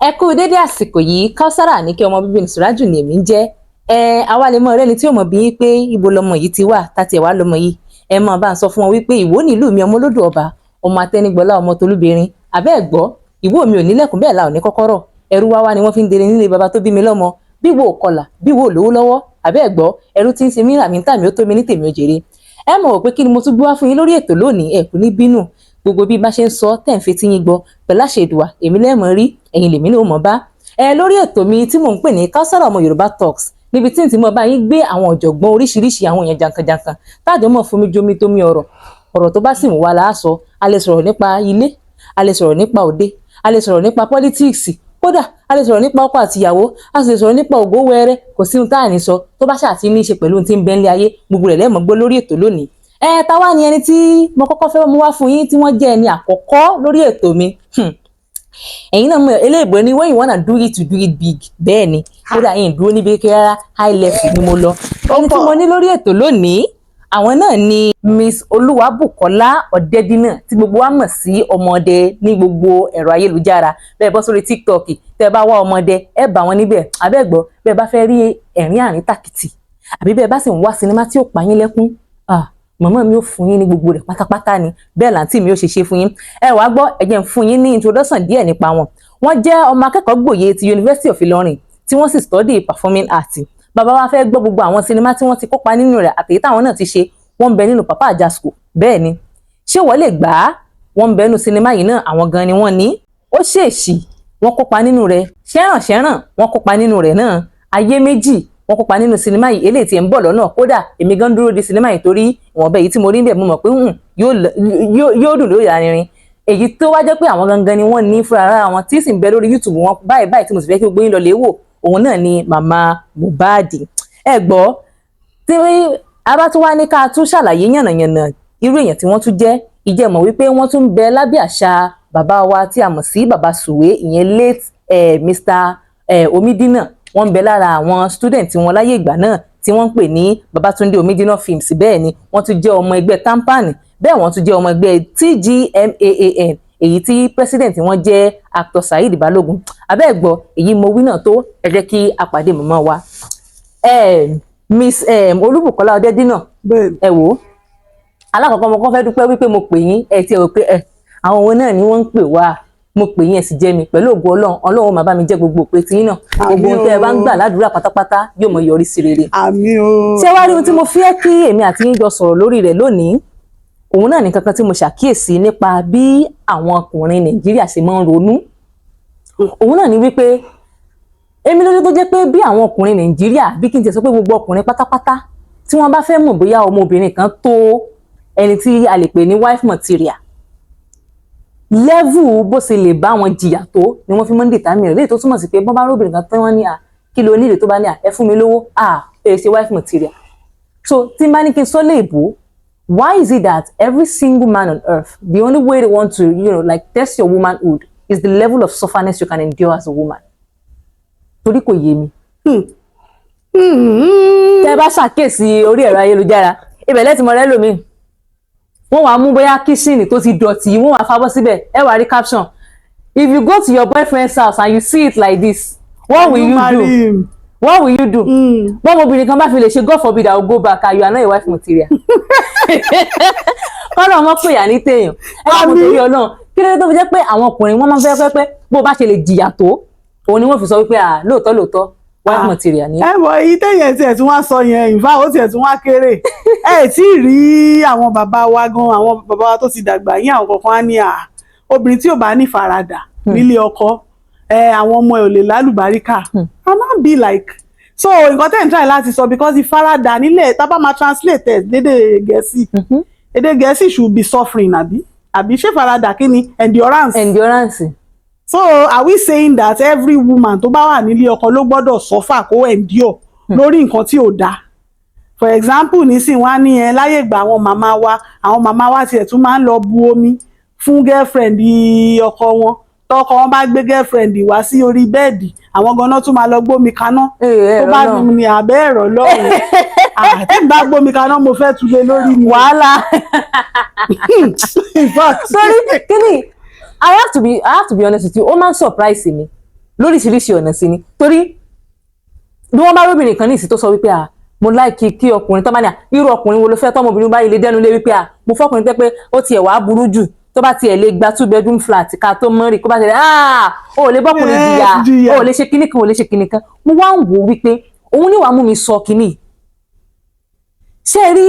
Ẹ kú dédé àsìkò yìí, Kausara ní kí ọmọ bíbí ní Sùrájù ní èmi ń jẹ́. Àwa lè mọ ọ̀rẹ́ ni tí ó mọ̀ bí yín pé ibo lọmọ yìí ti wà tàti ẹ̀ wá lọmọ yìí. Ẹ máa bá ń sọ fún wọn wípé ìwọ nílùú mi ọmọ olódò ọba, ọmọ atẹnigbọlá ọmọ tolúberin. Àbẹ́ ẹ̀ gbọ́, ìwọ mi ò nílẹ̀kùn bẹ́ẹ̀ la ò ní kọ́kọ́rọ́. Ẹrú wá ni wọ́n fi ń dèrè nílé baba tó bí mi lọ́mọ. Bí wo kọlà, bí wo lówó lọ́wọ́. Àbẹ́ ẹ̀ gbọ́, ẹrú tí ń ṣe mí rà mí ń tà mí ó tó mi ní tèmi ò jèrè. Ẹ mọ̀ pé kí ni mo tún gbé wá fún yín lórí ètò lónìí, ẹ kú ní bínú. Gbogbo bí bá ṣe ń sọ tẹ̀ ń fetí yín gbọ́ pẹ̀lú àṣẹ Èdùà, èmi lẹ́ẹ̀mọ́ rí, ẹ̀yin lèmi náà mọ̀ bá. Lórí ètò mi tí mò ń pè ní Kausara ọmọ Yorùbá Talks, níbi tí n ti mọ bá yín gbé àwọn ọ̀jọ̀gbọ́n oríṣiríṣi àwọn èèyàn jankan-jankan tájọ mọ̀ fún mi jomi tó mi ọ̀rọ̀ tó bá sì mú wa láàsọ. A lè sọ̀rọ̀ nípa ilé, a lè sọ̀rọ̀ nípa òde, a lè sọ̀rọ̀ nípa politics, kódà a lè sọ̀rọ̀ nípa ọkọ àtìyàwó, a sì lè sọ̀rọ̀ nípa ògo wẹrẹ. Kò sí ohun tá à ní sọ tó bá ṣàtì ní í ṣe pẹ̀lú ohun tí ń bẹ nílé ayé, gbogbo rẹ̀ lẹ́ẹ̀mọ́ gbọ́ lórí ètò lónìí. Ta wá ni ẹni tí mo kọ́kọ́ fẹ́ mú wá fún yín tí wọ́n jẹ́ ẹni àkọ́kọ́ lórí ètò mi. Ẹ̀yin náà mọ̀ eléèbó ni when you wanna do it, you do it big. Bẹ́ẹ̀ ni, kódà yín dúró níbi rárá, high level ni mo lọ. Ohun tí mo ní lórí ètò lónìí, àwọn náà ni Miss Olúwabùkọ́lá Ọ̀dẹ́dínà tí gbogbo wa mọ̀ sí ọmọdé ní gbogbo ẹ̀rọ ayélujára. Bẹ́ẹ̀ bọ́ sórí TikTok, tẹ́ bá wá ọmọdé, ẹ bá wọn níbẹ̀. Àbẹ́ gbọ́, bẹ́ẹ̀ bá fẹ́ rí ẹ̀rín àrín tàkìtì, àbí bẹ́ẹ̀ bá sì ń wá sinimá tí ó pa yín lẹ́kún, màmá mi ò fún yín ní gbogbo rẹ̀ pátápátá ni, bẹ́ẹ̀ làǹtí mi ò ṣe fún yín. Ẹ wá gbọ́, ẹ jẹ́ n fún yín ní introduction díẹ̀ nípa wọn. Wọ́n jẹ́ ọmọ akẹ́kọ̀ọ́ gboyè ti University of Ilorin tí wọ́n sì study performing arts. Bàbá wa fẹ́ gbọ́ gbogbo àwọn sinimá tí wọ́n ti kópa nínú rẹ̀ àtèyí táwọn náà ti ṣe, wọ́n ń bẹ nínú Papa Ajasco. Bẹ́ẹ̀ ni, ṣé wọ́n lè gbà á? Wọ́n ń bẹ nínú sinimá yìí náà, àwọn gan ni wọ́n ní. Ó ṣèèṣì, wọ́n kópa nínú rẹ̀. Ṣẹ́ràn wọ́n kópa nínú rẹ̀ náà. Ayé méjì wọ́n kópa nínú sinimá yìí, eléyìí tí ń bọ̀ lọ́nà. Kódà èmi gan dúró di sinimá yìí torí ìwọ̀nba èyí tí mo rí níbẹ̀ mo mọ̀ pé yóò dùn lórí àrinrin. Èyí tó wá jẹ́ pé àwọn gangan ni wọ́n ní fúnra ara wọn tí sì ń bẹ lórí YouTube wọn báyìí tí mo sì fẹ́ kí gbogbo yín lọ lè wò. Òun náà ni Màmá Mohbad. Ẹ gbọ́, tí a bá tún wá ní ká tún ṣàlàyé yànnàyànnà irú èèyàn tí wọ́n tún jẹ́, ìjẹ́ mọ̀ wípé wọ́n tún ń bẹ lábẹ́ àṣà bàbá wa tí a mọ̀ sí bàbá Sùwé, ìyẹn late Mr. Omidina. Wọ́n ń bẹ lára àwọn student wọn láyé ìgbà náà tí wọ́n ń pè ní Babatunde Omidina Films. Bẹ́ẹ̀ ni, wọ́n tún jẹ́ ọmọ ẹgbẹ́ Tampani, bẹ́ẹ̀ wọ́n tún jẹ́ ọmọ ẹgbẹ́ TGMAAN, èyí tí president wọn jẹ́ actor Saheed Balogun. Abẹ́ gbọ́, èyí mo wí náà tó, ẹ jẹ́ kí a pàdé màmá wa. Miss Olúbùkọ́lá Ọ̀dẹ́dínà, ẹ wò ó. Alákọ̀ọ́kọ́ mo kàn fẹ́ dúpẹ́ wípé mo pè yín, ẹ ti rò pé àwọn òun náà ni wọ́n ń pè wá. Mo pè yín ẹ sì jẹ́ mi pẹ̀lú ògo Ọlọ́run. Ọlọ́run máa bá mi jẹ́ gbogbo òpè tí yín náà. Gbogbo ohun tẹ́ ẹ bá ń gbà ládùúrà pátápátá yóò mọ yọrí sí rere. Àmín o. Ṣé wá rí ohun tí mo fẹ́ kí èmi àti yín jọ sọ̀rọ̀ lórí rẹ̀ lónìí? Òun náà ní kankan tí mo ṣàkíyèsí nípa bí àwọn ọkùnrin Nàìjíríà ṣe máa ń ronú. Òun náà ní wípé èmi lójú tó jẹ́ pé bí àwọn ọkùnrin Nàìjíríà, bí kí n ti sọ pé gbogbo ọkùnrin pátápátá tí wọ́n bá fẹ́ mọ̀ bóyá ọmọbìnrin kan tó ẹni tí a lè pè ní wife material, level bó ṣe lè bá wọn jìyà tó ni wọ́n fi máa ń determine rẹ̀. Léyìí tó túmọ̀ sí pé bọ́n bá róbìnrin kan tán wọ́n ní kí ló nílé tó bá ní ẹ fún mi lówó, ẹ ṣe wife material. So tí n bá ní kí n sọ léèbó, why is it that every single man on earth, the only way they want to, like test your womanhood is the level of sufferness you can endure as a woman? Torí kò yé mi. Tẹ́ bá ṣàkíyèsí orí ẹ̀rọ ayélujára, ibẹ̀ lẹ́tì mọ́ rẹ́ lómi. Wọ́n wá mú bóyá kíṣìnì tó ti dọ̀tí, wọ́n wá fábọ́ síbẹ̀, ẹ wá rí caption. If you go to your boyfriend's house and you see it like this, what will you do? What will you do? Bọ́n obìnrin kan bá fi lè ṣe God forbid I will go back, you are not a wife material. Kọ́nà ọmọ pè yà ní téèyàn. Ẹ bá mo torí Ọlọ́run. Kí ló dé tó fi jẹ́ pé àwọn ọkùnrin wọ́n máa ń fẹ́ pẹ́ bó bá ṣe lè jìyà tó, òun ni wọ́n fi sọ wípé lóòótọ́ wife material ni. Ẹ mọ̀ èyí téèyàn tiẹ̀ tí wọ́n sọ yẹn, ìfá ó tiẹ̀ tí wọ́n kéré. Ẹ tí ì rí àwọn bàbá wa gan, àwọn bàbá wa tó ti dàgbà yín, àwọn kọ̀ọ̀kan á ní obìnrin tí ò bá ní farada nílé ọkọ, àwọn ọmọ ẹ̀ ò lè lálùbáríkà. I now be like, so nǹkan tẹ́ ń try láti sọ because ìfaradà nílẹ̀ tá bá máa translate ẹ̀ lédè Gẹ̀ẹ́sì, èdè Gẹ̀ẹ́sì should be suffering àbí ṣé farada kí ni? Endurance. So are we saying that every woman tó bá wà nílé ọkọ ló gbọ́dọ̀ suffer kó endure lórí nǹkan tí ò dáa? For example, nísìnyí wọ́n á ní láyé ìgbà àwọn màmá wa tiẹ̀ tún máa ń lọ bu omi fún girlfriend ọkọ wọn. Tọkọ wọn bá gbé girlfriend wá sí orí bẹ́ẹ̀dì, àwọn ganan tún máa lọ gbómi kaná. Tó bá ní abẹ́ ẹ̀rọ lọ́rùn. Tí n bá gbómi kaná mo fẹ́ tulé lórí mi. Wàhálà. Sorry, kí ni? I have to be honest with you. Ó máa ń surprise mi. lóríṣiríṣi ọ̀nà sí ni torí bí wọ́n bá róbìnrin kan ní ìsìn tó sọ wípé mo láìkí kí ọkùnrin tó bá ní irú ọkùnrin wo ló fẹ́ tọ́mọbìnrin báyìí lè dẹnu lé wípé mo fọkùnrin pé ó tiẹ̀ wá burú jù tó bá tiẹ̀ lè gba 2 bedroom flat ká tó mọ́rì kó bá tiẹ̀ ó lè bọ́kùnrin jìyà ó lè ṣe kinní kan ó lè ṣe kinní kan mo wá ń wò wípé òun ní wàá mú mi sọ kinní ṣé rí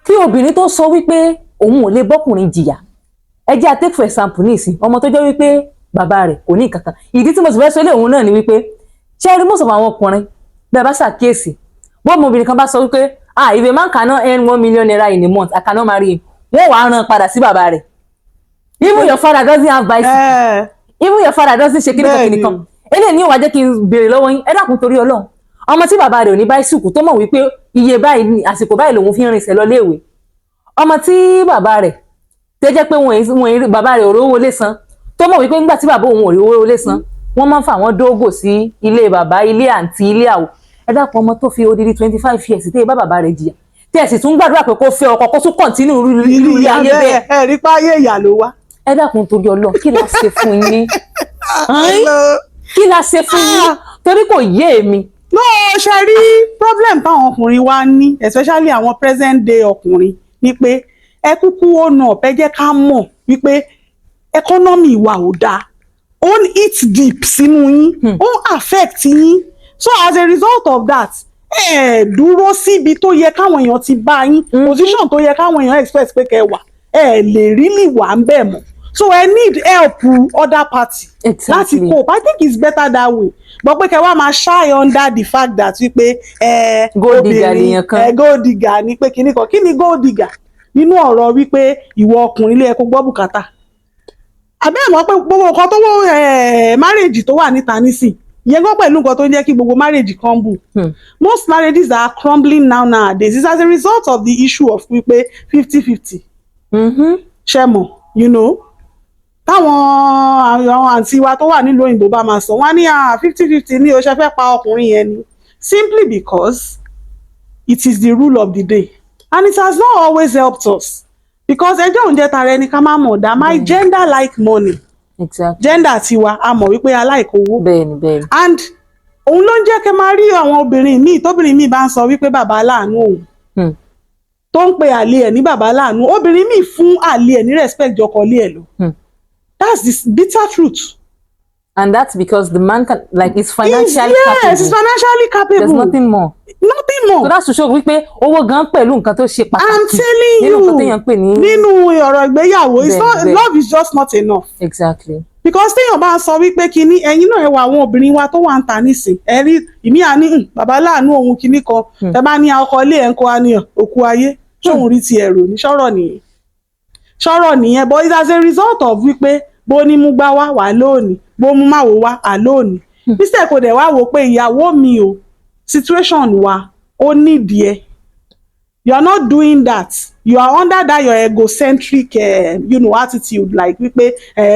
kí obìnrin tó sọ wípé òun ò lè bọ́kùnrin jìyà ẹ jẹ́ take for example ní ìsìn ọmọ tó jẹ́ wípé bàbá rẹ̀ kò ní kankan ìdí tí mo sì fẹ́ sọ ilé òun náà ni wípé ṣé rí most of àwọn ọkùnrin bẹ́ẹ̀ bá ṣàkíyèsí bó ọmọbìnrin kan bá sọ wípé if a man cannot earn 1 million naira in a month I cannot marry him wọ́n wàá rán padà sí bàbá rẹ̀ even your father doesn't have bicycle even your father doesn't ṣe kíníkan kíníkan eléyìí ni ó wá jẹ́ kí n béèrè lọ́wọ́ yín ẹ dákun torí Ọlọ́run ọmọ tí bàbá rẹ̀ ò ní bicycle tó mọ̀ wípé iye báyìí àsìkò báyìí lòun fi ń rinṣẹ́ lọ léèwé ọmọ tí bàbá rẹ̀ tó jẹ́ pé bàbá rẹ̀ ò rówó lé san tó mọ̀ wípé nígbà tí bàbá òun ò rí owó lé san wọ́n máa ń fa àwọn dógò sí ilé bàbá ilé àǹtí ilé àwò ẹ dákun ọmọ tó fi odidi 25 years tẹ́ bá bàbá rẹ̀ jìyà tí ẹ sì tún gbàdúrà pé kó fẹ́ ọkọ kó tún kọ̀ntínú irú ilé ayé bẹ́ẹ̀ ẹ rí páyé ìyà ló wá. ẹ dákun torí Ọlọ́run kí la ṣe fún yín kí la ṣe fún yín torí kò yé èmi. no ṣe rí problem táwọn ọkùnrin wa ní especially àwọn present day ọkùnrin ni pé ẹ kúkú ó nà ọ̀pẹ jẹ́ ká mọ̀ wípé economy wa ò dáa ó ń eat deep sínú yín ó ń affect yín so as a result of that dúró síbi tó yẹ káwọn èèyàn ti bá yín position tó yẹ káwọn èèyàn expect pé kẹ́ wà lè really wà ń bẹ̀ mọ́ so I need help other party láti cope I think it's better that way but pé kẹ́ wá máa shy under the fact that wípé obìnrin gold digger ni pé kíní kan kí ni gold digger nínú ọ̀rọ̀ wípé ìwọ ọkùnrin lè kó gbọ́ bùkátà àbẹ́ mọ̀ pé gbogbo nǹkan tó wọ́ marriage tó wà níta nísìn ìyẹn gan pẹ̀lú nǹkan tó ń jẹ́ kí gbogbo marriage crumble most marriages are crumbling nowadays it's as a result of the issue of wípé 50-50 ṣe mọ̀ you know táwọn àwọn àǹtí wa tó wà nílùú òyìnbó bá máa sọ wọ́n ní 50-50 ní o ṣe fẹ́ pa ọkùnrin yẹn ni simply because it is the rule of the day and it has not always helped us because ẹjọ́ oúnjẹ tara ẹni ká má mọ̀ dá my gender like money gender tiwa a mọ̀ wípé aláìkówó bẹ́ẹ̀ni and òun ló ń jẹ́ kẹ́ máa rí àwọn obìnrin míì tóbìnrin míì bá ń sọ wípé bàbá aláàánú òun tó ń pe àlè ẹ̀ ní bàbá aláàánú obìnrin míì fún àlè ẹ̀ ní respect jọkọ lé ẹ̀ lọ that's the bitter truth. And that's because the man can, like, is financially capable. Yes, he's financially capable. There's nothing more. Nothing more. So that's to show wípé owó gan pẹ̀lú nǹkan tó ṣe pàtàkì. I'm telling you. Nínú ọ̀rọ̀ ìgbéyàwó, it's not love is just not enough. Exactly. Because téèyàn bá sọ wípé kíní ẹ̀yin náà ẹ wà àwọn obìnrin wa tó wà ń ta nísìn ẹ rí ìmí àní bàbá láàánú òun kíní kan ẹ bá ní ọkọ ilé ẹ̀ ń kọ́ àníyàn òkú ayé ṣóun rí ti ẹ̀rọ ní ṣọ́rọ̀ nìyẹn but it's as a result of wípé bó ní mú gbá wà lónìí bó mú máwo wá àlónìí mr kò dẹ̀ wá wò pé ìyàwó mi o situation wa ó nídìí ẹ you are not doing that you are under that your egocentric attitude like wípé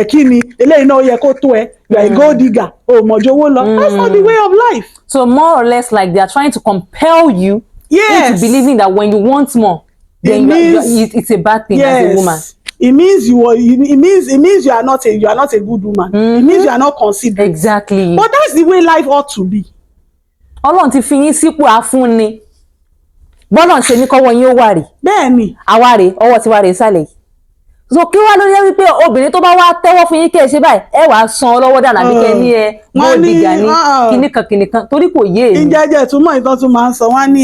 kí ni eléyìí náà yẹ kó tó ẹ you are a gold digger o mọ̀jọ́wọ́ lọ that's not the way of life. So more or less like they are trying to compel you into believing that when you want more then it's a bad thing as a woman. It means you are not a good woman. It means you are not considerate. Exactly. But that's the way life ought to be. Ọlọ́run ti fi yín sípò afúnni. Bọ́lọ̀ ṣe ní kọ́wọ́ yín ó wà rè. Bẹ́ẹ̀ni. Àwa rè ọwọ́ ti wà rè sálẹ̀ yìí. So kí wá ló yẹ wípé obìnrin tó bá wá tẹ́wọ́ fún yín kẹ́ ẹ ṣe báyìí ẹ wàá san ọlọ́wọ́ dànù àbí kẹ́ ní ẹ gbòdìgà ní kìnìkan torí kò yé èmi. Ìjẹ́jẹ́ túmọ̀ ìtàn tún máa ń sọ wọ́n ní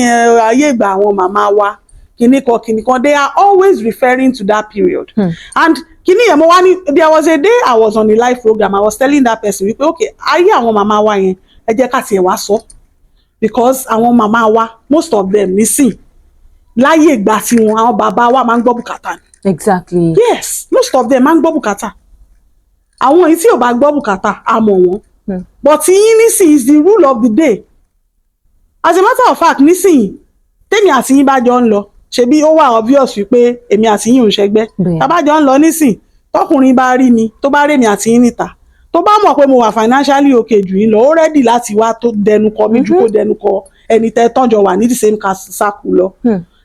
ayé ìgbà àwọn màmá wa. Kìnìkan they are always referring to that period. And kìnì yẹn mo wá ní there was a day I was on the live program I was telling that person wípé okay ayé àwọn màmá wa yẹn ẹ jẹ́ ká tiẹ̀ wá sọ because àwọn màmá wa most of them nísìn láyé ìgbà tí wọn àwọn bàbá wa máa ń gbọ́ bùkátà. Exactly. Yes, most of them máa ń gbọ́ bùkátà àwọn èyí tí ò bá gbọ́ bùkátà a mọ̀ wọ́n but yín nísìn is the rule of the day as a matter of fact nísìn tèmi àti yín bá jọ ń lọ ṣebí ó wà obvious wípé èmi àti yín ò ń ṣẹgbẹ́ tábàjọ ń lọ nísìn tọkùnrin bá rí mi tó bá rí mi àti yín níta tó bá mọ̀ pé mo wà financially okay jù yín lọ ó ready láti wá tó dẹnu kọ mi jù kó dẹnu kọ ẹni tẹ́ tọ́jọ wà ní the same circle lọ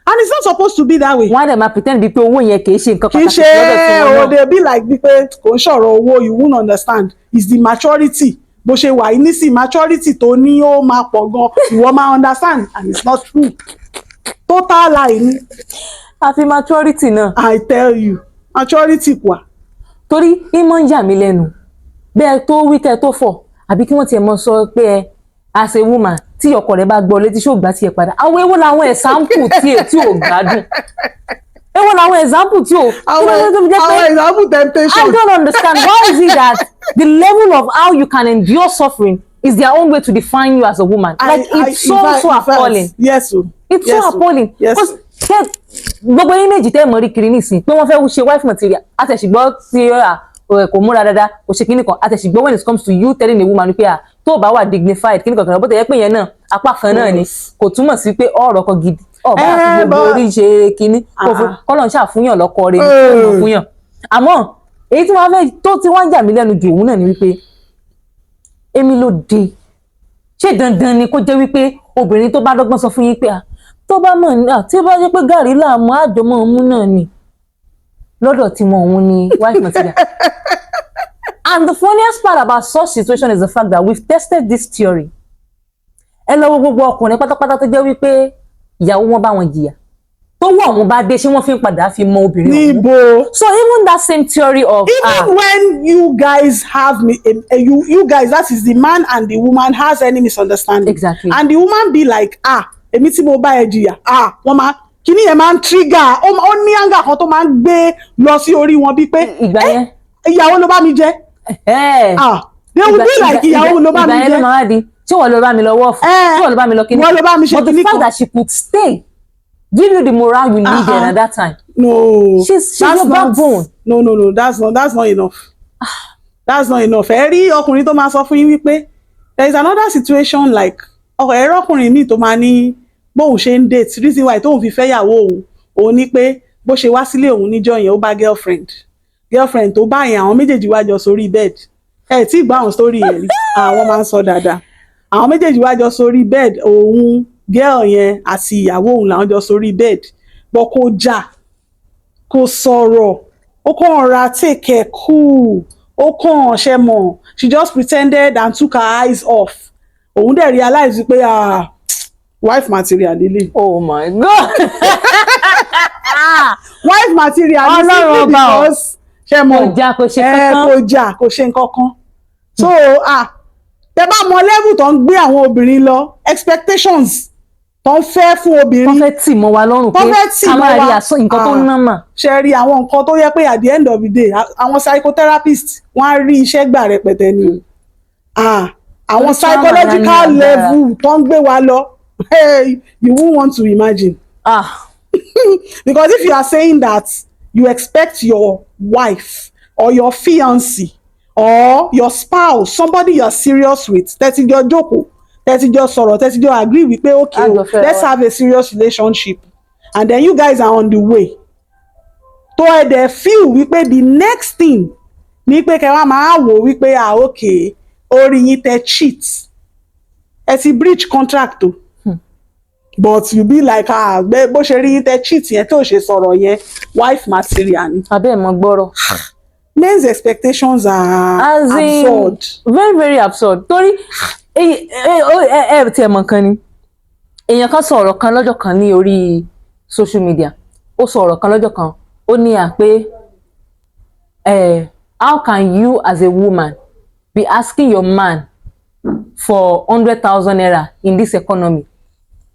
and it's not supposed to be that way. wọ́n á dẹ̀ máa pretend bíi pé owó yẹn kì í ṣe nǹkan kì í pàtàkì ṣe lọ́dọ̀ tí wọ́n náà. they be like bíi pé kò ń ṣọ̀rọ̀ owó, you won't understand, it's the maturity bó ṣe wà yìí nísìn, maturity tó ní ó máa pọ̀ gan, ìwọ máa understand, and it's not true, total lie ni. àfi maturity náà. I tell you, maturity kwa. torí ìmọ̀ ń yà mí lẹ́nu bẹ́ẹ̀ tó wí kẹ́ tó fọ̀ àbí kí wọ́n tiẹ̀ mọ sọ pé ẹ as a woman tí ọkọ rẹ̀ bá gbọ́ létí ṣó gbà tiẹ̀ padà. àwọn èwo làwọn example tí ò gbádùn, èwo làwọn example tí ò. our example temptation. I don't understand why is it that the level of how you can endure suffering is their own way to define you as a woman. It's so appalling. Yes o. It's yes, so appalling. Yes. Gbogbo image tẹ́ mọ̀ rí kiri nísìnyí pé wọ́n fẹ́ ṣe wife material àtẹ̀sígbọ́ tí kò múra dáadáa kò ṣe kíní kan àtẹ̀sígbọ́ when it comes to you telling a woman pé tó o bá wà dignified kíní kankan bó tẹ̀ yẹ pé yẹn náà apá kan náà ni kò túmọ̀ sí pé ọ̀rọ̀ kan gidi ọba àti gbogbo orí ṣe kíní kọ́lọ̀ ń ṣàfúnyàn lọ́kọ rẹ̀ ní fúnyàn. àmọ́ èyí tí wọ́n fẹ́ tó ti wọ́n jà mí lẹ́nu jù òun náà ni wípé èmi ló dé ṣé dandan ni kó jẹ́ wípé obìnrin tó bá dọ́gbọ́n sọ fún yín pé tó bá mọ̀ ní tí ó bá jẹ́ pé gàrí láàmú àjọmọ́ ọmú náà ni lọ́dọ̀ tí wọn òun ni wife material. And the funniest part about such situation is the fact that we've tested this theory. ẹ lọ wo gbogbo ọkùnrin pátápátá tó jẹ́ wípé ìyàwó wọn bá wọn jìyà tó wọ̀ wọn bá dé ṣé wọ́n fi ń padà fi mọ obìnrin ọ̀hún. níbo. So even that same theory of. even when you guys have you guys, that is the man and the woman, has any misunderstanding. Exactly. And the woman be like èmi tí mo bá ẹ jìyà wọ́n máa kíní yẹn máa ń trigger ó ní anger kan tó máa ń gbé lọ sí orí wọn bíi pé ìgbà yẹn ìyàwó ló bá mi jẹ. They will be like ìyàwó ló bá mi jẹ. ìgbà yẹn ló máa di tí wọ́n ló bá mi lọ wọ́ọ̀fù tí wọ́n ló bá mi lọ kíní. wọ́n ló bá mi ṣe kíní kan. But the fact that she could stay give you the morale you needed at that time. No, she's your backbone. No, that's not enough. That's not enough. ẹ rí ọkùnrin tó máa sọ fún yín wípé there is another situation like ẹ̀rọ ọkùnrin míì tó máa ní bóun ṣe ń date reason why tóun fi fẹ́ yàwó òun ní pé bó ṣe wá sílé òun níjọ́ yẹn ó bá girlfriend tó bá yẹn àwọn méjèèjì wá jọ sórí bed tí gbọ́ àwọn story yẹn rí àwọn máa ń sọ dáadáa àwọn méjèèjì wá jọ sórí bed òun girl yẹn àti ìyàwó òun làwọn jọ sórí bed bọ́ kò jà kò sọ̀rọ̀ ó kàn ra take it cool ó kàn ṣe mọ̀ she just pretended and took her eyes off òun dẹ̀ realize pé wife material lele. Oh my God. Wife material ni simply because ṣe mọ̀ kò jà kò ṣe nǹkan kan. So tẹ bá mọ level tó ń gbé àwọn obìnrin lọ expectations tó ń fẹ́ fún obìnrin. tó fẹ́ tì mọ́ wa lọ́rùn pé ká máa rí nǹkan tó ná mà. ṣe rí àwọn nǹkan tó yẹ pé at the end of the day àwọn psychotherapist wọ́n á rí iṣẹ́ gbà rẹpẹtẹ ni àwọn psychological level tó ń gbé wa lọ you won't want to imagine. Because if you are saying that you expect your wife or your fiancé or your spouse, somebody you are serious with, tẹ́tí jọ jókòó, tẹ́tí jọ sọ̀rọ̀, tẹ́tí jọ agree with pé okay let's have a serious relationship, and then you guys are on the way tó ẹ dẹ̀ feel wípé the next thing ní pé kẹ́ wá máa wò wípé okay orí yín tẹ́ cheat ẹ ti breach contract o. But you be like bó ṣe rí tẹ cheat yẹn tó ṣe sọ̀rọ̀ yẹn wife material ni. abẹ́ ẹ̀ mọ gbọ́rọ̀. Men's expectations are absurd. Very very absurd. Torí ẹ tiẹ̀ mọ̀ kan ni èèyàn kan sọ ọ̀rọ̀ kan lọ́jọ́ kan ní orí social media ó sọ ọ̀rọ̀ kan lọ́jọ́ kan ó ní pé how can you as a woman be asking your man for 100,000 naira in this economy.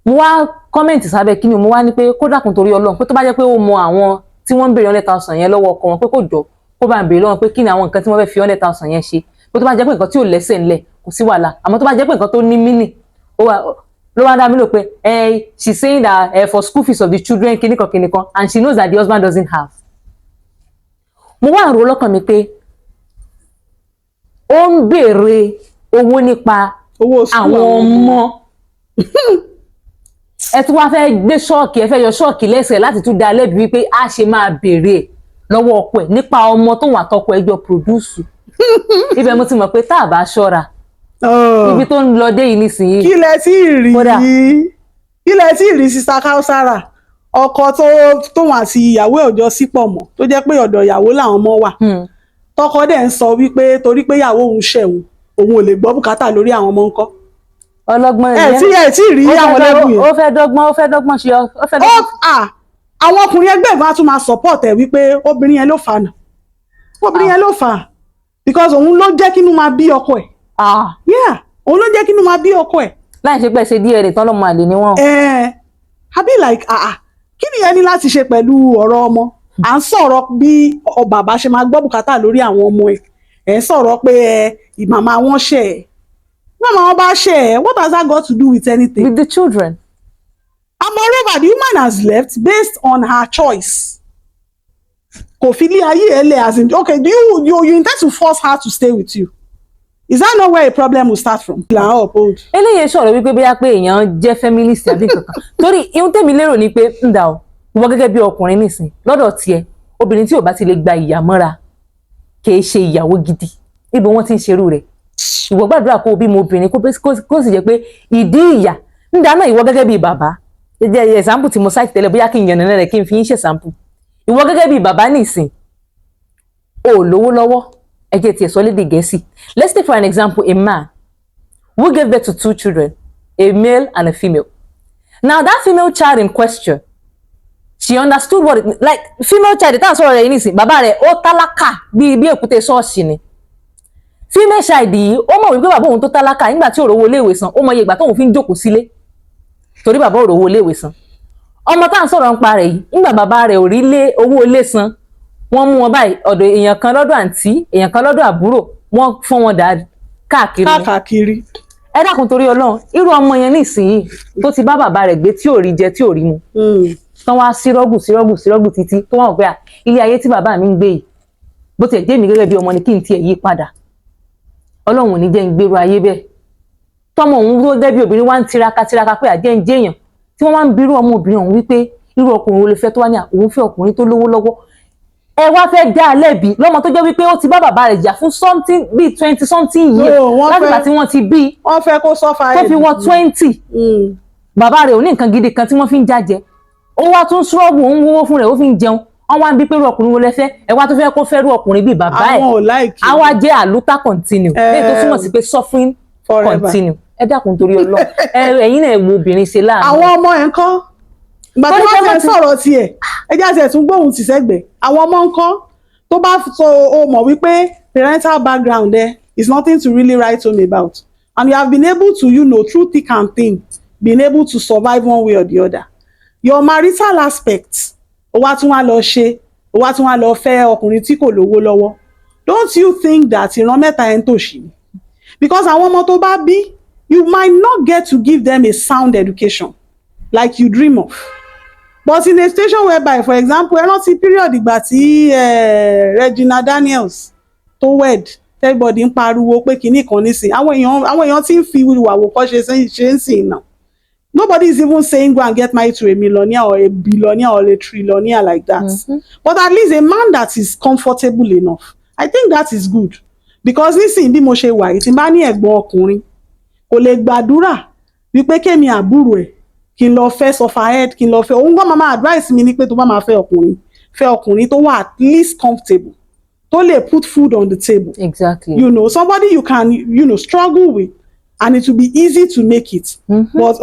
Mo wá kọ́mẹ̀ntì sábẹ́ kí ni mo wá ní pé kó dákun torí Ọlọ́run pé tó bá jẹ́ pé ó mọ àwọn tí wọ́n ń béèrè 100,000 yẹn lọ́wọ́ ọkọ wọn pé kò jọ kó bá ń béèrè lọ́wọ́ pé kí ni àwọn nǹkan tí wọ́n fẹ́ fi 100,000 yẹn ṣe pé tó bá jẹ́ pé nǹkan tí ò lẹ́sẹ̀ ńlẹ̀ kò sí wàhálà àmọ́ tó bá jẹ́ pé nǹkan tó ní mínì ló wá dá mi lò pé she's saying that for school fees of the children kìnìkan and she knows that the husband doesn't have. Mo wá rò lọ́kàn mi pé ó ń béèrè owó nípa àwọn ọmọ ẹ tún wá fẹ́ gbé ṣọ́ọ̀kì ẹ fẹ́ yọ ṣọ́ọ̀kì lẹ́sẹ̀ láti tún dá lẹ́bi wípé a ṣe máa béèrè lọ́wọ́ ọkọ ẹ̀ nípa ọmọ tóun àtọkọ ẹ̀ jọ pòdúsù ibẹ̀ mo ti mọ̀ pé tá a bá ṣọ́ra ibi tó ń lọ dé yìí nísìnyí. kí lẹ tí ì rí Sister Kausara ọkọ tóun àti ìyàwó ọjọ́ sípọ̀ mọ́ tó jẹ́ pé ọ̀dọ̀ ìyàwó làwọn ọmọ wà tọkọ dẹ̀ ń sọ wípé torí pé ìyàwó òun ṣẹ̀wọ̀n òun ò lè gbọ́ bùkátà lórí àwọn ọmọ ńkọ́. ọlọ́gbọ́n ẹ tí rí àwọn lẹ́bùn yẹn. ó fẹ́ dọ́gbọ́n ṣe ó fẹ́ dọ́gbọ́n. àwọn ọkùnrin ẹgbẹ́ ìgbà tún máa support ẹ̀ wípé obìnrin yẹn ló fà á obìnrin yẹn ló fà á because òun ló jẹ́ kínú máa bí ọkọ ẹ̀. yeah òun ló jẹ́ kínú máa bí ọkọ ẹ̀. láì ṣe pẹ́ ṣe díẹ̀ rẹ̀ tán lọ́mọ àlè ni wọ́n. àbí like kí ni ẹni láti ṣe pẹ̀lú ọ̀rọ̀ ọmọ à ń sọ̀rọ̀ bí bàbá ṣe máa gbọ́ bùkátà lórí àwọn ọmọ ẹ̀ ń sọ̀rọ̀ pé màmá wọn ṣẹ̀ ẹ̀ màmá wọn bá ṣẹ̀ ẹ̀ what has that got to do with anything. with the children. And moreover, the woman has left based on her choice. Kò fi lé ayé ẹ lẹ̀ as in okay, do you intend to force her to stay with you? Is that not where a problem will start from? eléyìí sọ̀rọ̀ wípé bóyá pé èèyàn jẹ́ feminist àbí kankan torí ihun tèmi lérò ni pé ń dà ọ́ ìwọ gẹ́gẹ́ bí ọkùnrin nìsín lọ́dọ̀ tiẹ̀ obìnrin tí ò bá ti lè gba ìyà mọ́ra kì í ṣe ìyàwó gidi níbo wọ́n ti ń ṣerú rẹ̀ ìwọ gbàdúrà kó o bímọ obìnrin kó sì jẹ́ pé ìdí ìyà ń dáná ìwọ gẹ́gẹ́ bí bàbá jẹ́ example tí mo cite tẹ́lẹ̀ bóyá kí n yànnà rẹ̀ kí n fi ń ṣe example ìwọ gẹ́gẹ́ bí bàbá nìsín o lówó lọ́wọ́ ẹ jẹ́ tiẹ̀ sọ lédè Gẹ̀ẹ́sì. Let's take for an example a man who gave birth to 2 children, a male and a female. Now that female child in question, she understood what it like female child tá à ń sọ̀rọ̀ rẹ̀ yìí nìsín bàbá rẹ̀ ó tálákà bí èkúté ṣọ́ọ̀ṣì ni. Female child yìí ó mọ̀ wípé bàbá òun tó tálákà nígbà tí ó rówó iléèwé san ó mọ iye ìgbà tóun fi ń jókòó sílé torí bàbá ò rówó iléèwé san. Ọmọ tá à ń sọ̀rọ̀ nípa rẹ̀ yìí nígbà bàbá rẹ̀ ò rí owó ilé san wọ́n mú wọn báyìí ọ̀dọ̀ èèyàn kan lọ́dọ̀ àǹtí èèyàn kan lọ́dọ̀ àbúrò wọ́n fún wọn dà káàkiri. ẹ dákun torí Ọlọ́run irú ọmọ yẹn nísìnyí tó ti bá bàbá rẹ̀ gbé tí ò rí jẹ tí ò rí mu tán wá sírọ́gù títí tó wọ́n pé ilé ayé tí bàbá mi ń gbé yìí bó tiẹ̀ jẹ́ mi gẹ́gẹ́ bí ọmọ ni kí n tiẹ̀ yí padà Ọlọ́run ò ní jẹ́ ń gbèrú ayé bẹ́ẹ̀ tọmọ òun dúró gẹ́gẹ́ bí obìnrin wá ń tiraka pé àjẹ́ ń jẹ́yàn tí wọ́n wá ń birú ọmọ obìnrin ọ̀hún wípé irú ọkùnrin wo lè fẹ́ tó wá ní òun fẹ́ ọkùnrin tó lówó lọ́wọ́ ẹ wá fẹ́ dá a lẹ́bi lọ́mọ tó jẹ́ wípé ó ti bá bàbá rẹ̀ jà fún something bíi 20 something years láti ìgbà tí wọ́n ti bí wọ́n fẹ́ kó sọ́fà tó fi wọ 20 bàbá rẹ̀ ò ní nǹkan gidi kan tí wọ́n fi ń jájẹ ó wá tún ṣọ́ọ̀bù ó ń wówó fún rẹ̀ ó fi ń jẹun wọ́n wá ń bí pé irú ọkùnrin wo lẹ fẹ́ ẹ wá tó fẹ́ kó fẹ́ irú ọkùnrin bíi bàbá ẹ̀ á wá jẹ́ àlùtà continue lẹ́yìn tó túmọ̀ sí pé suffering continue ẹ dákun torí Ọlọ́run ẹ̀yin náà wo obìnrin ṣe láàánú. àwọn ọmọ ẹ̀ ń kọ́ ìgbà tí wọ́n fẹ́ sọ̀rọ̀ tiẹ̀ ẹjẹ́ àti ẹ̀tún gbóhùn tì sẹ́gbẹ̀ẹ́ àwọn ọmọ ń kọ́ tó bá so o mọ̀ wípé parental background there is nothing to really write home about and you have been able to through thick and thin been able to survive one way or the other your marital aspect ó wá tún wá lọ ṣe ó wá tún wá lọ fẹ́ ọkùnrin tí kò lówó lọ́wọ́ don't you think that ìran mẹ́ta ẹ̀ ń tòṣì ni because àwọn ọmọ tó bá bí you might not get to give them a sound education like you dream of. But in a situation whereby, for example, ẹ rántí period ìgbà tí Regina Daniels tó wed everybody ń pariwo pé kinní kan nísìn àwọn èèyàn tí ń fi àwòkọ́ṣe ṣe ń sìn náà nobody is even saying go and get married to a millionaire or a billionaire or a trillionaire like that but at least a man that is comfortable enough I think that is good because nísìn bí mo ṣe wà yìí tí n bá ní ẹ̀gbọ́n ọkùnrin kò lè gbàdúrà wípé kémi àbúrò ẹ̀ kí n lọ fẹ́ Sufferhead kí n lọ fẹ́ òun gbọ́n máa advice mi ni pé tó bá máa fẹ́ ọkùnrin tó wà at least comfortable tó lè put food on the table. Exactly. Somebody you can struggle with and it will be easy to make it. But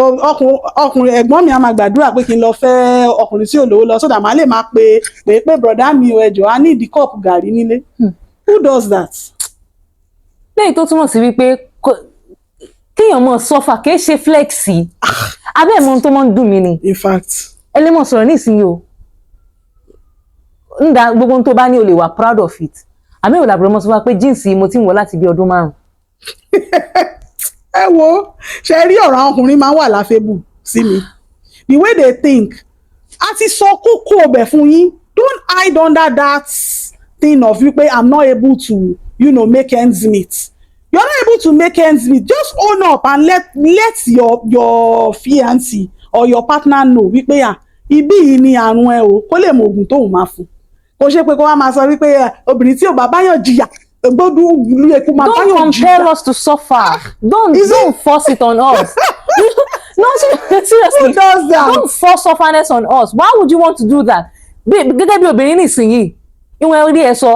ọkùnrin ẹ̀gbọ́n mi á máa gbàdúrà pé kí n lọ fẹ́ ọkùnrin tí ò lówó lọ sódà máa lè máa pé brother mi ò ẹjọ́ á ní ìdí kọ́ọ̀pù gàrí nílé. Who does that? lẹ́yìn tó túmọ̀ sí wípé kéèyàn mọ̀ sọ́fà kì í ṣe flexi abẹ́ ẹ̀mọ́ tó máa ń dùn mí ni. In fact. ẹ lè mọ̀ sọ̀rọ̀ nísìnyí o ń da gbogbo tó bá ní o lè wà proud of it àmì ìwòlá àbúrò mọ́ sọ wá pé jíǹsì mo ti ń wọ̀ láti bí ọdún 5. ẹ wo ṣe rí ọ̀rọ̀ àwọn ọkùnrin máa ń wà láfẹ́bù sí mi the way they think a ti sọ kókó ọbẹ̀ fún yín don't hide under that thing of wípé I'm not able to make ends meet. You're not able to make ends meet. Just own up and let your fiancé or your partner know wípé ibi yìí ni àrùn ẹ o kó lè mọ oògùn tóun máa fún. Kò ṣe pé kó wá máa sọ wípé obìnrin tí ò bá báyọ̀ jìyà gbọ́dọ̀ eku máa báyọ̀ jìyà. Don't compel us to suffer. Don't force it on us. No, seriously. Who does that? Don't force sufferness on us. Why would you want to do that? Gẹ́gẹ́ bí obìnrin nísìnyí, ìwọ̀n orí ẹ̀ sọ,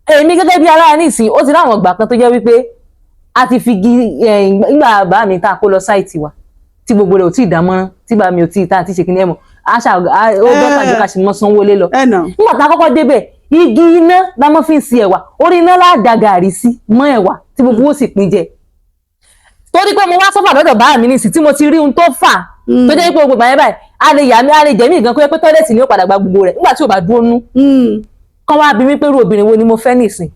èmi gẹ́gẹ́ bí alára nísìnyí, ó ti láwọn ìgbà kan tó jẹ́ wípé a ti fi ìgbà bá mi tá a kó lọ sáìtì wa, tí gbogbo rẹ̀ ò tí ì dámọ́rán, tí bá mi ò tí ì tá àti ṣe kí ni ẹ̀ mọ̀, ó dọ́ta jù ká sì mọ́ sanwó lé lọ. Nígbà tá a kọ́kọ́ débẹ̀, igi iná la mọ́ fi ń si ẹ̀wà, orí iná láàdá gàrí sí mọ́ ẹ̀wà tí gbogbo ó sì pín jẹ. Torí pé mo wá sọ́fà lọ́dọ̀ bá mi nísìnyí tí mo ti rí ohun tó fà tó jẹ́ pé gbogbo bàyẹ̀ báyìí a lè yà mí a lè jẹ̀mí gan kó yẹ pé tọ́lẹ̀tì ni ó padà gba gbogbo rẹ̀ nígbà tí ò bá dúró nú. Kán wá bí mi pé irú obìnrin wo ni mo fẹ́ nìsín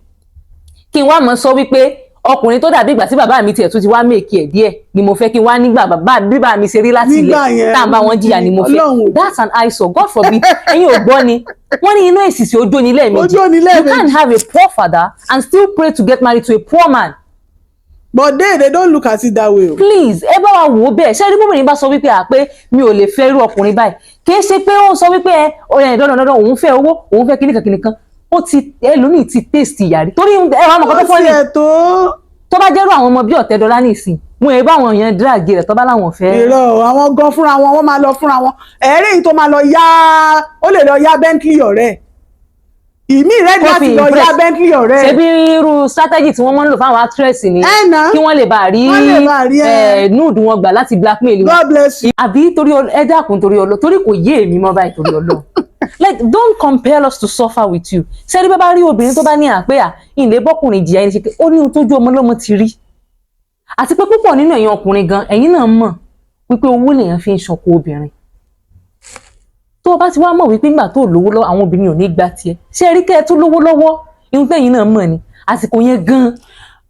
kí n wá mọ̀ sọ wípé ọkùnrin tó dàbí ìgbà tí bàbá mi tiẹ̀ tún ti wá mèkì ẹ̀ díẹ̀ ni mo fẹ́ kí n wá nígbà bàbá mi ṣe rí láti ilẹ̀ tá à ń bá wọn jìyà ni mo fẹ́. That's an eyesore, God forbid. Ẹ̀yin ò gbọ́ ni wọ́n ní inú èsìsì ojú ni lẹ́ẹ̀mejì. You can't have a poor father and still pray to get married to a poor man. But they don't look at it that way. Please, ẹ bá wa wò ó bẹ́ẹ̀. Ṣé ẹni bóbìnrin bá sọ wípé pé mi ò lè fẹ́ irú ọkùnrin báyìí? Kì í ṣe pé ó ń sọ wípé dandan òun fẹ́ owó, òun fẹ́ kíníkan. Ó ti ẹlòmíì ti taste ìyà rí. Torí ẹ̀rọ àmọ́ kan tó fọ́ ni. Tó bá jẹ́rú àwọn ọmọ bí Ọ̀tẹ́dọ́lá nìsín, wọn ò bá àwọn èèyàn díràgì rẹ̀ tó bá láwọn fẹ́. Èrò àwọn gan fúnra wọn, wọ́n máa lọ fúnra wọn. Ẹ̀rí yìí tó máa lọ yá, ó lè lọ yá Bentley ọ̀rẹ́. Ìmí rẹ̀ láti lọ yá Bentley ọ̀rẹ́. Ṣebí irú strategy tí wọ́n máa ń lò fáwọn actress ni kí wọ́n lè bá rí nude wọn gbà láti blackmail wọn. God bless you. Àbí torí ẹ dákun torí kò yé èmi mọ́ báyìí torí Ọlọ́run. Like, don't compel us to suffer with you. Ṣé rí bá rí obìnrin tó bá ní àpéyà ìlé bọ́kùnrin jìyà ẹni ṣe pé ó ní ohun tójú ọmọ lọ́mọ ti rí. Àti pé púpọ̀ nínú ẹ̀yin ọkùnrin gan ẹ̀yin náà mọ̀ wípé owó lèèyàn fi ń ṣọkọ obìnrin. Tó o bá ti wá mọ̀ wípé nígbà tó lówó lọ́wọ́ àwọn obìnrin ò ní gbà tiẹ̀. Ṣé rí kẹ́ ẹ tó lówó lọ́wọ́ ihun tẹ́yin náà mọ̀ ni àsìkò yẹn gan.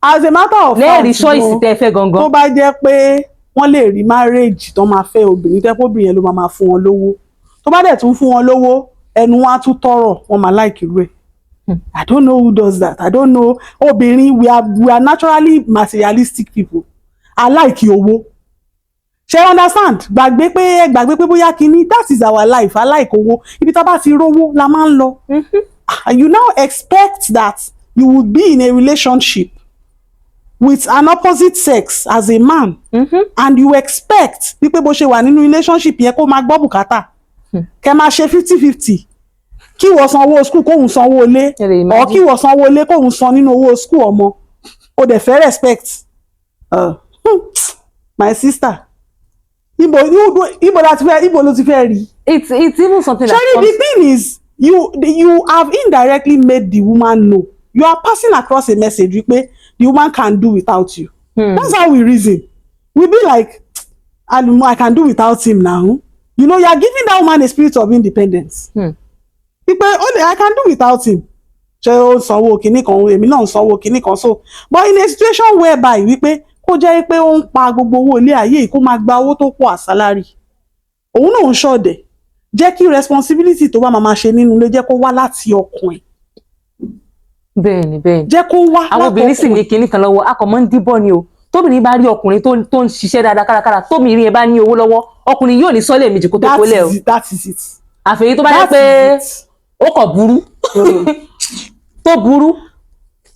As a matter of fact, lẹ́ẹ̀rí choice tẹ́ fẹ́ gangan. Tó bá jẹ́ pé wọ́n lè rí marriage tó máa fẹ́ obìnrin tẹ́ pé obìnrin yẹn ló máa fún wọn lówó. Tó bá dẹ̀ tún fún wọn lówó ẹnu wọn á tún tọrọ wọn máa like irú ẹ̀. I don't know who does that. I don't know. Obìnrin, we are naturally materialistic people. I like owó. Ṣé understand? Gbàgbé pé bóyá kíní, that is our life. I like owó. Ibi tá bá ti rówó la máa ń lọ. You now expect that you would be in a relationship with an opposite sex as a man. And you expect wípé bó ṣe wà nínú relationship yẹn kó máa gbọ́ bùkátà. Kẹ́ máa ṣe 50-50. Kí wọ́n san owó school kóhun san owó ilé, or kí wọ́n san owó ilé kóhun san nínú owó school ọmọ. O dẹ̀ fẹ́ respect. My sister. Ibo ló ti fẹ́ rí. It's even something that comes. The thing is, you have indirectly made the woman know. You are passing across a message wípé the woman can do without you. That's how we reason. We be like, I can do without him now. You know, you are giving that woman a spirit of independence. I can do without him. Ṣé ó sanwó kinní kan, èmi náà sanwó kinní kan. So, but in a situation whereby wípé kó jẹ́ pé ó ń pa gbogbo owó ilé ayé kó máa gba owó tó pọ̀ as salary. Òun náà ń ṣọ̀dẹ̀. Jẹ́ kí responsibility tó bá máa ṣe nínú ilé jẹ́ kó wá láti ọkùnrin. Bẹ́ẹ̀ni. Jẹ́ kó wá láti ọkùnrin. Àwọn obìnrin sì ní kinní kan lọ́wọ́, akọ̀mọ́ ń díbọ̀ ni o. Tóbìnrin bá rí ọkùnrin tó ń ṣiṣẹ́ dáadáa kárakára, tóbìnrin yẹn bá ní owó lọ́wọ́, ọkùnrin yóò ní sọ́lẹ̀ méjì kó tó kólẹ̀ o. That is it. Àfẹ́yí tó bá jẹ́ pé ó kọ̀ burú. Tó burú.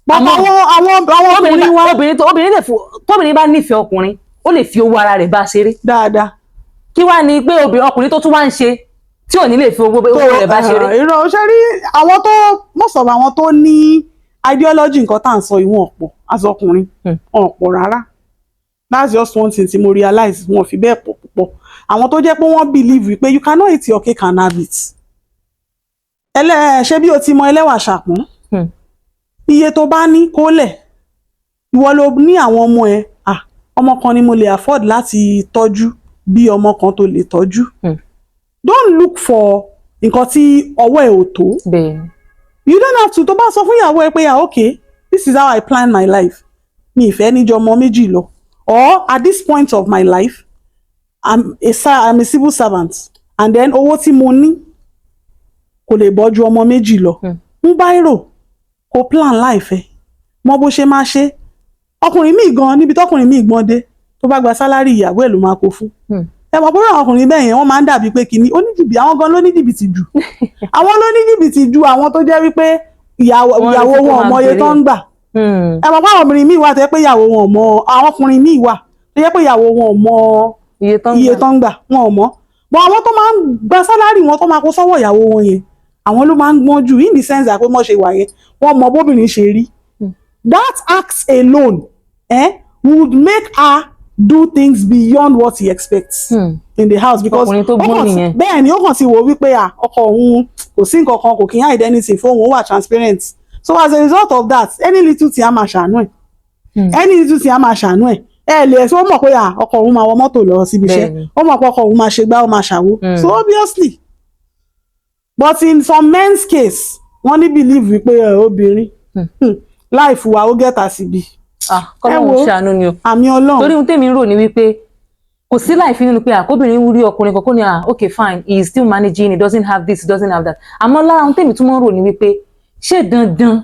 Àwọn ọkùnrin wa. Obìnrin lè fún, tóbìnrin bá nífẹ̀ẹ́ ọkùnrin, ó lè fi owó ara rẹ̀ bá ṣeré. Dáadáa. Kí wá ni pé ọkùnrin tó tún wá ń ṣe tí ò ní lè fi owó rẹ̀ bá ṣeré. Ìrọ̀ ṣe rí most of àwọn tó ní ideology nǹkan tá à ń sọ ìwọ̀n ọ̀pọ̀ as ọkùnrin ọ̀pọ̀ rárá. That's just one thing tí mo realize wọn fi bẹ́ẹ̀ pọ̀ púpọ̀. Àwọn tó jẹ́ pé wọ́n believe wípé you cannot eat your cake and have it. Ṣé bí o ti mọ ẹlẹ́wà ṣàpọ́n? Iye tó bá ní kó lẹ̀. Ìwọ ló ní àwọn ọmọ ẹ. Ọmọ kan ni mo lè afford láti tọ́jú bí ọmọ kan tó lè tọ́jú. Don't look for nǹkan tí ọwọ́ ẹ ò tó. You don't have to. Tó bá sọ fún ìyàwó ẹ pé okay, this is how I plan my life. Mi ìfẹ́ níjọ ọmọ méjì lọ. Or at this point of my life, I'm a civil servant, and then owó tí mo ní kò lè bọ́ ju ọmọ méjì lọ. Mú báírò kó plan life ẹ. Mọ bó ṣe máa ṣe. Ọkùnrin míì gan níbi tọkùnrin míì gbọ́n dé tó bá gba sálárì ìyàwó ẹ̀ ló máa kó fún. Ẹ mọ̀ pé àwọn ọkùnrin bẹ́ẹ̀ yẹn wọ́n máa ń dàbí pé kìíní oníjìbìtì àwọn gan ló ní jìbìtì jù. Àwọn ló ní jìbìtì ju àwọn tó jẹ́ wípé ìyàwó wọn ò mọ iye tó ń gbà. Ẹ mọ̀ pé àwọn obìnrin míì wà tó yẹ pé ìyàwó wọn ò mọ, àwọn ọkùnrin míì wà tó yẹ pé ìyàwó wọn ò mọ iye tó ń gbà wọn ò mọ̀ but àwọn tó máa ń gba sálárì wọn tó máa kó sọ́wọ́ ìyàwó wọn yẹn àwọn ló máa ń gbọ́n jù in the sense that pé wọ́n ṣe wà yẹn wọ́n mọ bóbìnrin ṣe rí that act alone would make her do things beyond what he expects in the house because bẹ́ẹ̀ ni ó kàn sí wo wípé ọkọ òun kò sí nǹkan kan kò kí n hide anything fún òun wà transparent so as a result of that any little tí a máa ṣàánú ẹ̀ ẹ lè ṣe ó mọ̀ pé ọkọ òun máa wọ mọ́tò lọ síbi iṣẹ́ ó mọ̀ pé ọkọ òun máa ṣe gbá ó máa ṣàwo so obviously but in some men's case wọ́n ní believe wípé obìnrin life wa ó gẹ́ta síbi kọ́lọ́hún ṣàánú ni o àmì Ọlọ́run torí ohun tèmi rò ní wípé kò sí láìfi nínú pé àkóbìnrin rí ọkùnrin kankan ní okay fine he is still managing he doesn't have this he doesn't have that àmọ́ lára ohun tèmi tún mọ́ rò ní wípé ṣé dandan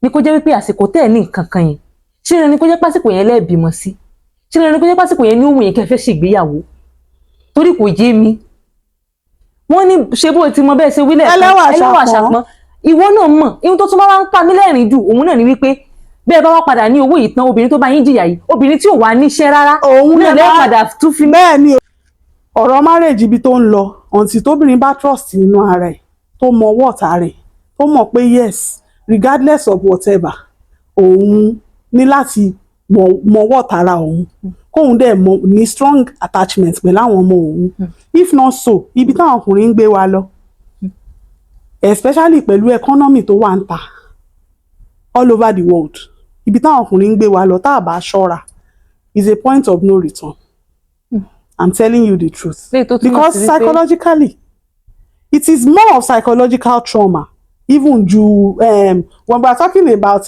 ni kó jẹ́ wípé àsìkò tẹ́ ẹ̀ ní nǹkan kan yẹn ṣé dandan ni kó jẹ́ pásìkò yẹn lẹ́ẹ̀bímọ sí ṣé dandan ni kó jẹ́ pásìkò yẹn ní òun yẹn kẹfẹ́ ṣègbéyàwó torí kò yé mi wọ́n ní ṣe bó ti mọ bẹ́ẹ̀ ṣe wílẹ̀ ẹlẹ́wà ṣàpọ́n ìwọ náà mọ̀ ihun tó tún bá wá ń pa mí lẹ́rìn jù òun náà ni wípé bẹ́ẹ̀ bá wá padà ní owó yìí tán obìnrin tó bá yín jìyà yìí obìnrin tí ò wá níṣẹ́ rárá òun náà lè padà tún fi. bẹ́ẹ̀ ni ọ̀rọ̀ marriage ibi tó ń lọ ọ̀ǹtì tóbìnrin bá trust nínú ara ẹ̀ tó mọ wọ́ọ̀tà rẹ̀ tó mọ̀ pé yes regardless of whatever òun ní láti mọ wọ́ọ̀tà ara òun kóun dẹ̀ ní strong attachment pẹ̀lú àwọn ọmọ òun if not so ibi táwọn ọkùnrin ń gbé wa lọ especially pẹ̀lú economy tó wà ń ta all over the world ibi táwọn ọkùnrin ń gbé wa lọ tá a bá ṣọ́ra is a point of no return. I'm telling you the truth because psychologically it is more of psychological trauma even when we are talking about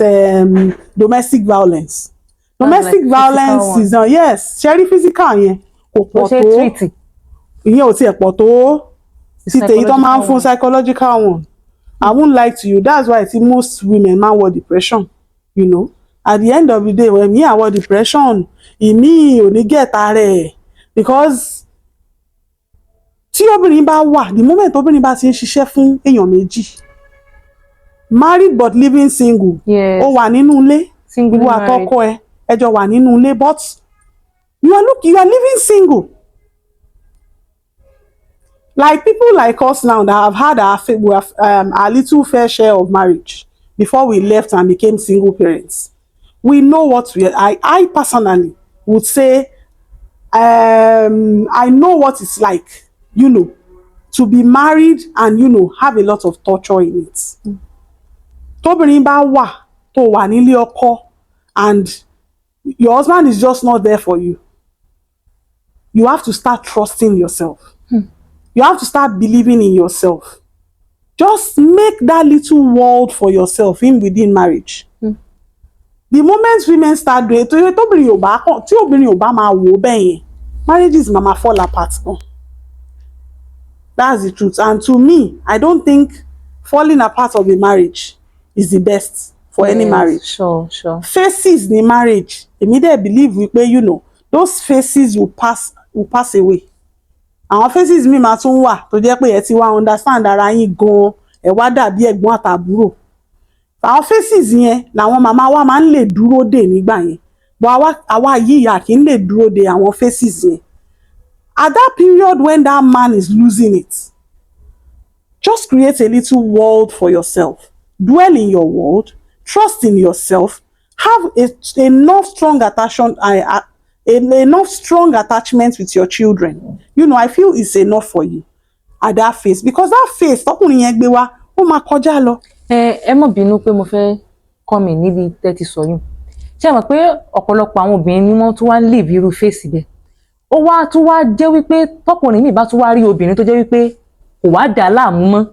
domestic violence is yes ṣẹ́rí physical yẹn kò pọ̀ tó ìyẹn ò tiẹ̀ pọ̀ tó ti tèyí tó máa ń fún psychological one I won't lie to you that's why most women máa ń wọ depression you know at the end of the day when me àwọn depression ìmí ò ní gẹ̀ẹ́ta rẹ̀ because tí obìnrin bá wà the moment obìnrin bá ti ń ṣiṣẹ́ fún èèyàn méjì married but living single ó wà nínú ilé ìwọ àtọkọ ẹ jọ wà nínú ilé but you are living single like people like us now that have had our little fair share of marriage before we left and became single parents we know what I personally would say I know what it's like you know to be married and you know have a lot of torture in it tóbìnrin bá wà tó wà nílé ọkọ and your husband is just not there for you you have to start trusting yourself you have to start believing in yourself just make that little world for yourself within marriage the moment women start doing tí obìnrin ò bá máa wò bẹ́ẹ̀ yẹn marriages mama fall apart gan that's the truth and to me I don't think falling apart of a marriage is the best for any marriage sure phases ní marriage èmi dẹ̀ believe wípé you know those phases will pass away àwọn phases mi máa tún wà tó jẹ́ pé ẹ ti wá understand ara yín gan ẹ wá dàbí ẹ̀gbọ́n àtàbúrò àwọn phases yẹn làwọn màmá wa máa ń lè dúró dè nígbà yẹn but àwa yìí à kì í lè dúró dè àwọn phases yẹn at that period when that man is losing it just create a little world for yourself dwell in your world trust in yourself have enough strong attachment with your children you know I feel it's enough for you at that phase because that phase tọkùnrin yẹn gbé wá ó máa kọjá lọ. ẹ mọ̀ bínú pé mo fẹ́ kọ́ mi níbi tẹ́tí sọyún ṣé ẹ mọ̀ pé ọ̀pọ̀lọpọ̀ àwọn obìnrin ni wọ́n tún wá ń live irú fèsì bẹ́ẹ̀ ó wá tún wá jẹ́ wípé tọkùnrin mi bá tún wá rí obìnrin tó jẹ́ wípé kò wá dà láàmú mọ́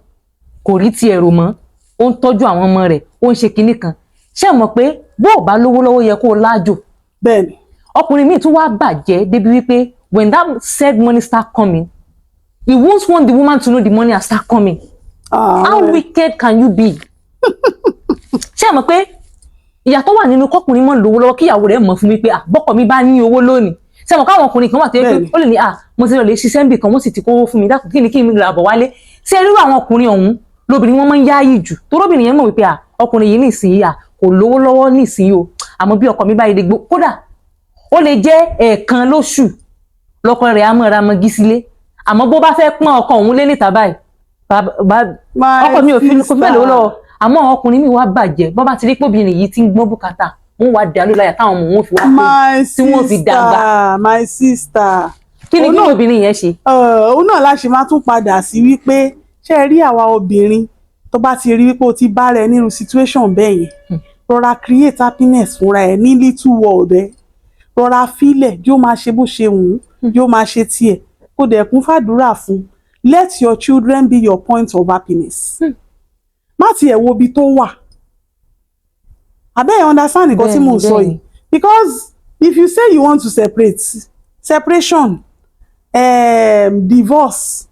kò rí ti ẹ̀rù mọ́ ó ń tọ́jú àwọn ọmọ rẹ̀ ó ń ṣe kinní kan ṣé ẹ mọ̀ pé bó o bá lówó lọ́wọ́ yẹ kó o láàjò bẹ́ẹ̀ni ọkùnrin mi tún wá bàjẹ́ débi wípé when that said money start coming he won't want the woman to know the money has start coming how wicked can you be ṣé ẹ mọ̀ pé ìyàtọ̀ wà nínú kọkùnrin mọ́ lówó lọ́wọ́ kíyàwó rẹ̀ mọ̀ fún mi pé bọ́kọ mi bá ní owó lónìí ṣé ẹ mọ̀ káwọn ọkùnrin kan wà tó yẹ pé ó lè ní mo ti lọ lè ṣiṣẹ́ níbì kan wọ́n sì ti kówó fún mi dákun kí ni kí n ra bọ̀ wálé ṣé irú àwọn ọkùnrin ọ̀hún lóbìnrin wọn máa ń yáàyè jù torobìnrin yẹn mọ̀ wípé ọkùnrin yìí nìsín kò lówó lọ́wọ́ nìsín o àmọ́ bí ọkọ mi bá yẹ gbó kódà ó lè jẹ́ ẹ̀ẹ̀kan lóṣù lọ́kọ rẹ̀ á mọ̀ra mọ́gí sílé àmọ́ bó bá fẹ́ pọ́n ọkọ òun lé níta báyìí ọkọ mi ò fi fẹ́ lówó lọ́wọ́ àmọ́ ọkùnrin mi wá bàjẹ́ bọ́ bá ti rí pé obìnrin yìí ti ń gbọ́n bùkátà wọ́n wá dàlú láyà táwọn ọmọ wọn fi wá pé tí wọ́n fi dàgbà. my sister kí ni kí obìnrin yẹn ṣe. òun náà láṣẹ máa tún padà sí wípé ṣé ẹ rí àwa obìnrin tó bá ti rí wípé o ti bá rẹ nírú situation bẹ́ẹ̀ yẹn rọra create happiness fúnra ẹ ní little world ẹ rọra fílẹ̀ yóò máa ṣe bó ṣe wù ú yóò máa ṣe tiẹ̀ kó dẹ̀ kún fàdúrà fún let your children be your point of happiness. má tiẹ̀ wo ibi tó wà abẹ́ understand nǹkan tí mò ń sọ yìí because if you say you want to separation divorce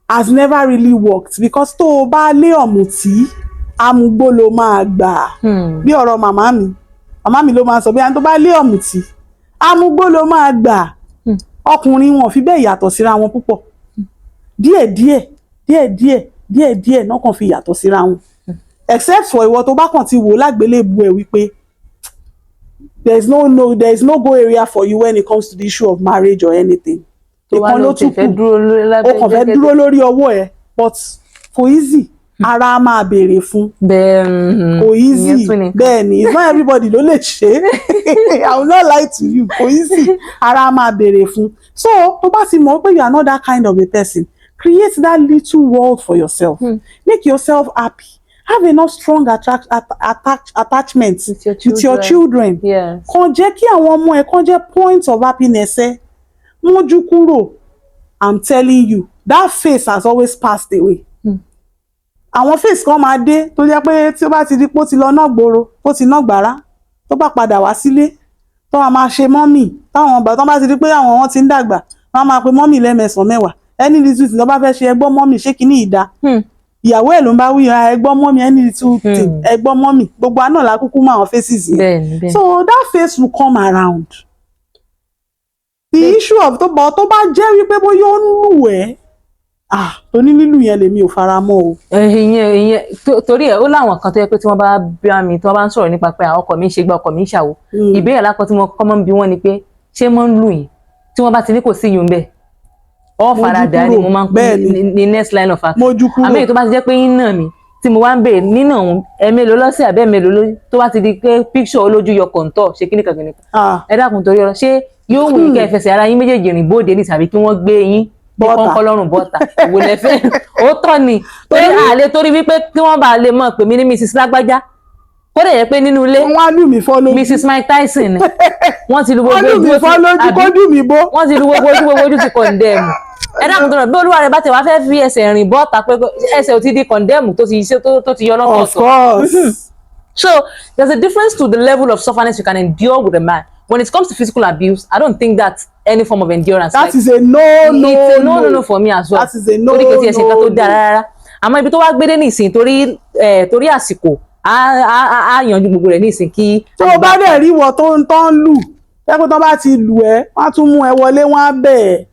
has never really worked because tó o bá lé ọ̀mùtí amúgbó ló máa gbà bí ọ̀rọ̀ màmá mi ló máa sọ bí ẹni tó bá lé ọ̀mùtí amúgbó ló máa gbà ọkùnrin wọn fi bẹ́ẹ̀ yàtọ̀ síra wọn púpọ̀ díẹ̀díẹ̀ náà kàn fi yàtọ̀ síra wọn except for ìwọ tó bá kàn ti wò lágbélébùú ẹ wípé there is no go area for you when it comes to the issue of marriage or anything. ìkan ló tún kù o kàn fẹ́ dúró lórí ọwọ́ ẹ but kò easy ara máa béèrè fún kò easy bẹ́ẹ̀ ni it's not everybody ló lè ṣe I will not lie to you kò easy ara máa béèrè fún so tó bá ti mọ̀ pé you are not that kind of a person create that little world for yourself make yourself happy have enough strong attachment with your children kàn jẹ́ kí àwọn ọmọ ẹ kàn jẹ́ point of happiness ẹ mójú kúrò I'm telling you that phase has always passed away. àwọn face kan máa dé tó jẹ́ pé tí ó bá ti di pé ó ti lọ náà gbòòrò ó ti ná gbàrà tó bá padà wá sílé tó máa ṣe mọ́mì táwọn ọba tó bá ti di pé àwọn wọn ti ń dàgbà wọ́n máa pe mọ́mì lẹ́mẹ̀sán mẹ́wàá ẹni little thing tó bá fẹ́ ṣe ẹgbọ́n mọ́mì ṣé kìíní ìdá ìyàwó ẹ̀ ló ń bá wí ẹgbọ́n mọ́mì ẹni little thing ẹgbọ́n mọ́mì gbogbo àná làkúkú mọ́ àwọn faces yẹn so that face will come around the issue of tó bá jẹ́ wípé bóyá ó ń lù ẹ́ torí lílù yẹn lèmi ò fara mọ́ o. ìyẹn torí ẹ ó láwọn kan tó yẹ pé tí wọ́n bá bí mi tí wọ́n bá ń sọ̀rọ̀ nípa pé ọkọ mi ń ṣe gbá ọkọ mi ń ṣàwò ìbéèrè alákọ tí wọ́n kọ́ mọ́ ń bi wọ́n ni pé ṣé wọ́n ń lù yín tí wọ́n bá ti ní kò sí yùn bẹ́ẹ̀ ọ farada ni mo máa ń pè ní next line of action àmì èyí tó bá ti jẹ́ pé yín náà mi tí mo wá ń béèrè nínà òun ẹ̀mélòó lọ́sẹ̀ àbẹ́ ẹ̀mélòó ló tó bá ti di pé picture olójú yọ kọ̀ǹtọ̀ ṣe kíníkan ẹ dákun torí ọ̀rọ̀ ṣé yóò wù kẹ́ ẹ fẹsẹ̀ ara yín méjèèjì rìn bóde ní tàbí kí wọ́n gbé yín bí kọ́ńkọ́ lọ́rùn bọ́ta ìwò lẹ́fẹ́ ó tọ́ ni torí àlè torí wípé kí wọ́n bá lè mọ̀ pé mi ní Mrs. Lágbájá kó dẹ̀ yẹ pé nínú ilé wọ́n á lù mí fọ́ lójú Mrs. Mike Tyson ni wọ́n ti lu gbogbo ojú kó dùn mí bó wọ́n ti lu gbogbo ojú ti condemn ẹ dákun tó rọ bí olúwa rẹ bá ti wá fẹ́ fi ẹsẹ̀ rìn bọ́ta pé ẹsẹ̀ ò ti di condemn tó ti yọ lọ́tọ̀ọ̀tọ̀. Of course. So there's a difference to the level of sufferness you can endure with a man. When it comes to physical abuse, I don't think that's any form of endurance. That is a no. It's a no for me as well. That is a no. Torí kò tiẹ̀ ṣe nǹkan tó dára rárá. Àmọ́ ibi tó wá gbé dé nísìn torí àsìkò á yanjú gbogbo rẹ̀ nísìn kí. Tó o bá dẹ̀ rí ìwọ tó ń tán lù pẹ́pẹ́ tó bá ti lù ẹ́ wọ́n á tún mú ẹ wọlé wọ́n á bẹ̀ ẹ́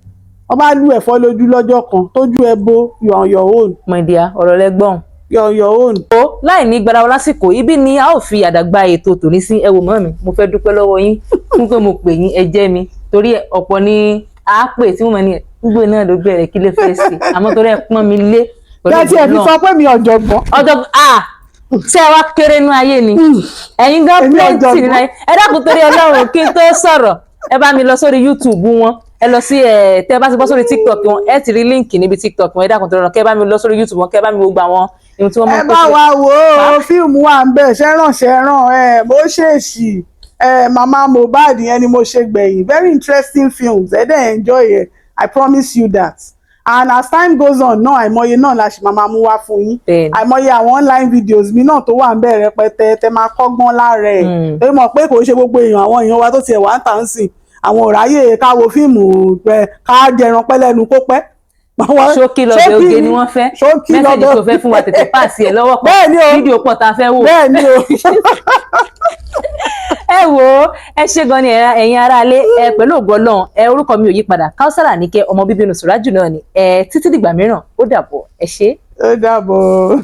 wọ́n bá lù ẹ̀ fọ́ lójú lọ́jọ́ kan tójú ẹ bó you on your own. My dear ọ̀rọ̀ rẹ gbọ́n. You're on your own. Láì ní gbarawo lásìkò ibi ni a ó fi àdàgbà ètò tòní sí ẹ wò mọ́ mi mo fẹ́ dúpẹ́ lọ́wọ́ yín fún pé mo pè yín ẹ jẹ́ mi torí ọ̀pọ̀ ni a pè tí mo mọ̀ ní gbogbo náà ló bẹ̀rẹ̀ kí lè fẹ́ sí àmọ́ torí ẹ pọ́n mi lé. Láti ẹ̀ fi sọ pé mi ọ̀jọ̀gbọ́n. Ṣé ẹ wá kéré nú ayé ni ẹ̀yin gan plenty nínú ayé ẹ dákun torí Ọlọ́run kí n tó sọ̀rọ̀ ẹ bá mi lọ sórí YouTube wọn ẹ lọ sí tẹ bá ti bọ́ sórí TikTok wọn ẹ ti rí líǹkì níbi TikTok wọn ẹ dákun torí Ọlọ́run kẹ bá mi lọ sórí YouTube wọn kẹ bá mi gbogbo àwọn ohun tí wọ́n mọ̀ ẹ bá wa wò ó fíìmù wà ń bẹ̀ ṣẹ́ràn mo ṣèṣì mama Mohbad yẹn ni mo ṣe gbẹ̀yìn very interesting films ẹ dẹ̀ enjoy it I promise you that and as time goes on náà àìmọye náà la ṣe máa mú wá fún yín àìmọye àwọn online videos mi náà tó wà ń bẹ̀ rẹpẹtẹ tẹ máa kọ́gbọ́n lára ẹ̀ ẹ mọ̀ pé kò ṣe gbogbo èèyàn àwọn èèyàn wa tó tiẹ̀ wá ń tà ń sìn àwọn òráyè ká wo fíìmù ká jẹran pẹ́ lẹ́nu kó pẹ́. Ṣókí lọ́bẹ̀ oge ni wọ́n fẹ́ mẹ́sẹ̀jì tó fẹ́ fún wa tètè pàṣẹ ẹ̀ lọ́wọ́ kan fídíò pọ̀ tá a fẹ́ wò. bẹ́ẹ̀ ni o. ẹ wò ó ẹ ṣé gan ni ẹ̀yin aráalé pẹ̀lú ògo Ọlọ́run orúkọ mi ò yí padà Kausara Àníkẹ́ ọmọ bíbí inú Sùrájù náà ni títí dìgbà mìíràn ó dàbọ̀ ẹ ṣé. ó dàbọ̀.